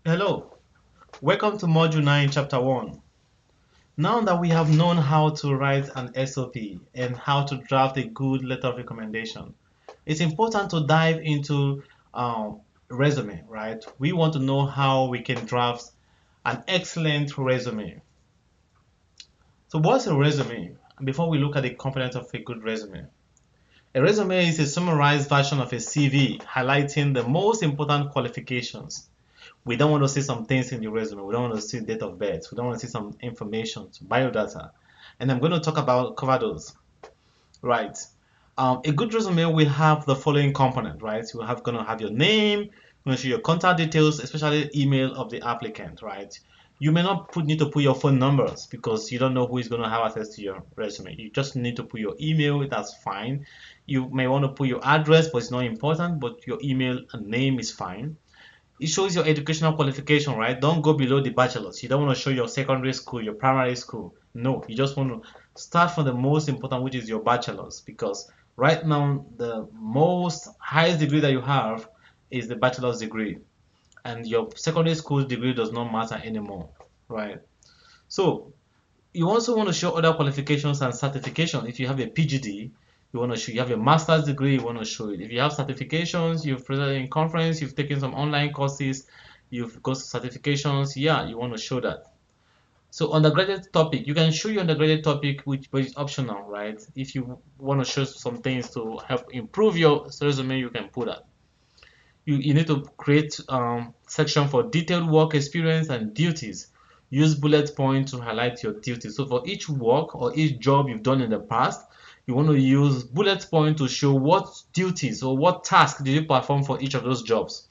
Hello, welcome to Module 9, Chapter 1. Now that we have known how to write an SOP and how to draft a good letter of recommendation, it's important to dive into resume, right? We want to know how we can draft an excellent resume. So what's a resume? Before we look at the components of a good resume. A resume is a summarized version of a CV highlighting the most important qualifications. We don't want to see some things in the resume. We don't want to see date of birth. We don't want to see some information, biodata. And I'm going to cover those. Right. A good resume will have the following component, right? You have going to have your name, going to show your contact details, especially email of the applicant, right? You may not need to put your phone numbers because you don't know who is going to have access to your resume. You just need to put your email. That's fine. You may want to put your address, but it's not important. But your email and name is fine. It shows your educational qualification, right? Don't go below the bachelor's. You don't want to show your secondary school, your primary school. No, you just want to start from the most important, which is your bachelor's, because right now the most highest degree that you have is the bachelor's degree, and your secondary school degree does not matter anymore, right? So you also want to show other qualifications and certification. If you have a PGD, you want to show you have a master's degree, you want to show it. If you have certifications, you've presented in conference, you've taken some online courses, you've got certifications, yeah, you want to show that. So undergraduate topic, you can show your undergraduate topic, which but it's optional, right? If you want to show some things to help improve your resume, you can put that. You need to create section for detailed work experience and duties. Use bullet points to highlight your duties. So for each work or each job you've done in the past, you want to use bullet point to show what duties or what tasks did you perform for each of those jobs.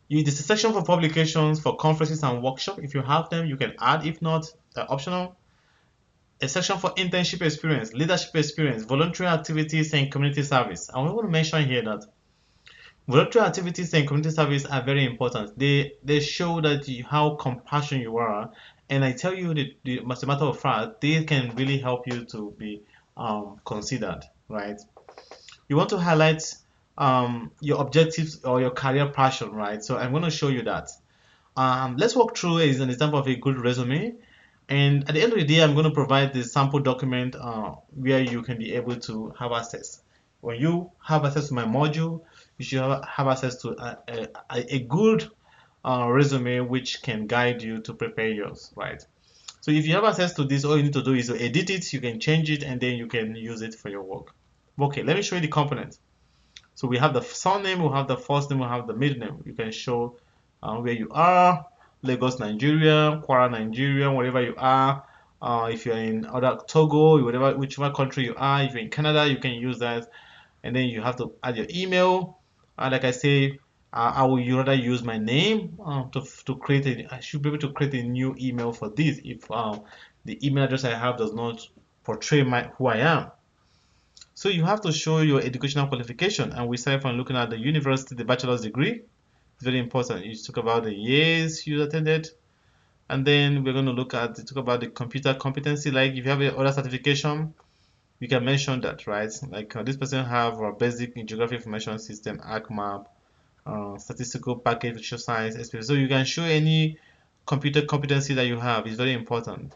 There's a section for publications, for conferences and workshops. If you have them, you can add. If not, they're optional. A section for internship experience, leadership experience, voluntary activities, and community service. I want to mention here that voluntary activities and community service are very important. They show that how compassionate you are, and I tell you as a matter of fact, they can really help you to be considered, right? You want to highlight your objectives or your career passion, right? So I'm going to show you that. Let's walk through an example of a good resume. And at the end of the day, I'm going to provide the sample document where you can be able to have access. When you have access to my module, you should have access to a good resume which can guide you to prepare yours, right? So if you have access to this, all you need to do is to edit it, you can change it, and then you can use it for your work. Okay, let me show you the components. So we have the surname, we have the first name, we have the middle name. You can show where you are, Lagos, Nigeria, Kwara, Nigeria, wherever you are. If you're in other Togo, whichever country you are, if you're in Canada, you can use that. And then you have to add your email. Like I say, I will rather use my name to create I should be able to create a new email for this if the email address I have does not portray who I am. So you have to show your educational qualification, and we start from looking at the university, the bachelor's degree. It's very important. You talk about the years you attended, and then we're going to talk about the computer competency. Like if you have a other certification, you can mention that, right? Like this person have a basic in geography information system, ArcMap, statistical package, social science, experience. So you can show any computer competency that you have. It's very important.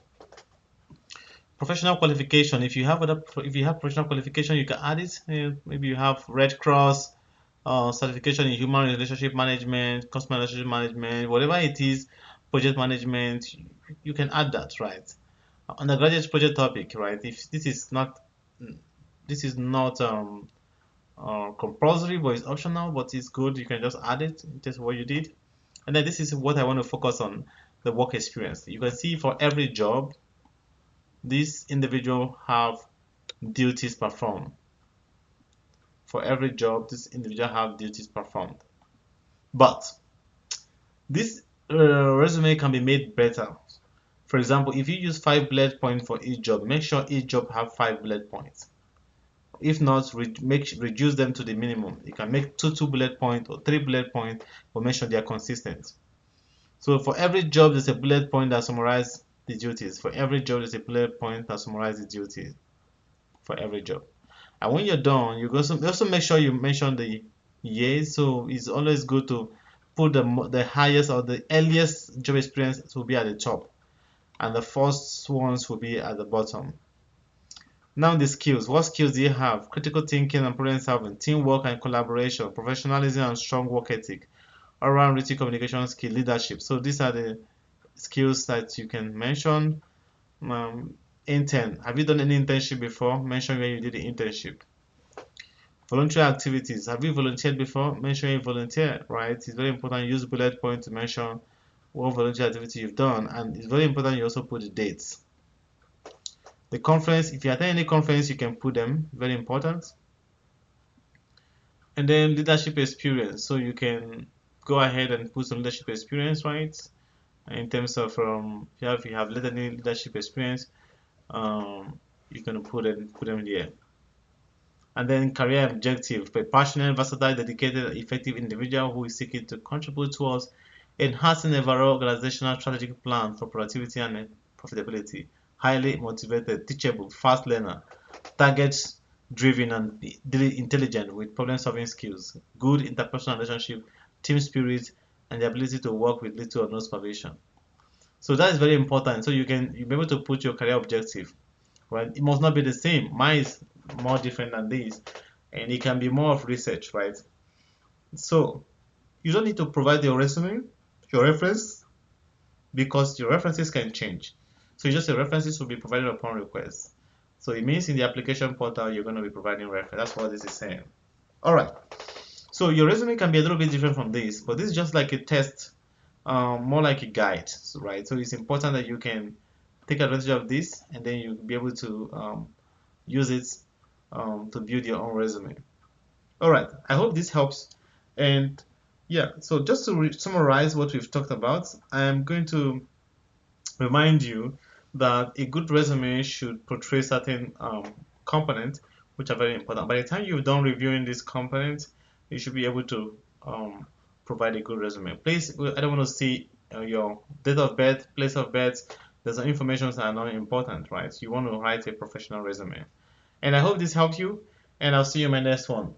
Professional qualification. If you have professional qualification, you can add it. Maybe you have Red Cross certification in human relationship management, customer relationship management, whatever it is, project management. You can add that, right? Undergraduate project topic, right? If this is not compulsory, but it's optional, but it's good. You can just add it. Just what you did, and then this is what I want to focus on: the work experience. You can see for every job, this individual have duties performed. For every job, this individual have duties performed. But this resume can be made better. For example, if you use 5 bullet points for each job, make sure each job have 5 bullet points. If not, reduce them to the minimum. You can make two bullet points or 3 bullet points, but make sure they are consistent. So for every job, there's a bullet point that summarizes the duties. For every job, there's a bullet point that summarizes the duties for every job. And when you're done, you also make sure you mention the years. So it's always good to put the highest or the earliest job experience will be at the top, and the first ones will be at the bottom. Now the skills. What skills do you have? Critical thinking and problem solving, teamwork and collaboration, professionalism and strong work ethic, all-round written communication skill, leadership. So these are the skills that you can mention. Intern. Have you done any internship before? Mention when you did the internship. Voluntary activities. Have you volunteered before? Mention you volunteer, right? It's very important. Use bullet point to mention what voluntary activity you've done, and it's very important you also put the dates. The conference, if you attend any conference, you can put them. Very important. And then leadership experience. So you can go ahead and put some leadership experience, right? In terms of if you have any leadership experience, you can put them there. And then career objective: a passionate, versatile, dedicated, effective individual who is seeking to contribute towards enhancing a overall organizational strategic plan for productivity and profitability. Highly motivated, teachable, fast learner, targets driven and intelligent with problem solving skills, good interpersonal relationship, team spirit, and the ability to work with little or no supervision. So that is very important. So you'll be able to put your career objective. Right? It must not be the same. Mine is more different than this, and it can be more of research, right? So you don't need to provide your resume, your reference, because your references can change. So just your references will be provided upon request. So it means in the application portal you're going to be providing reference. That's what this is saying. All right. So your resume can be a little bit different from this, but this is just like a test, more like a guide, right? So it's important that you can take advantage of this, and then you'll be able to use it to build your own resume. All right, I hope this helps. And yeah, so just to summarize what we've talked about, I'm going to remind you that a good resume should portray certain components which are very important. By the time you've done reviewing these components, you should be able to provide a good resume. Please, I don't want to see your date of birth, place of birth. There's some information that are not important, right? You want to write a professional resume. And I hope this helped you, and I'll see you in my next one.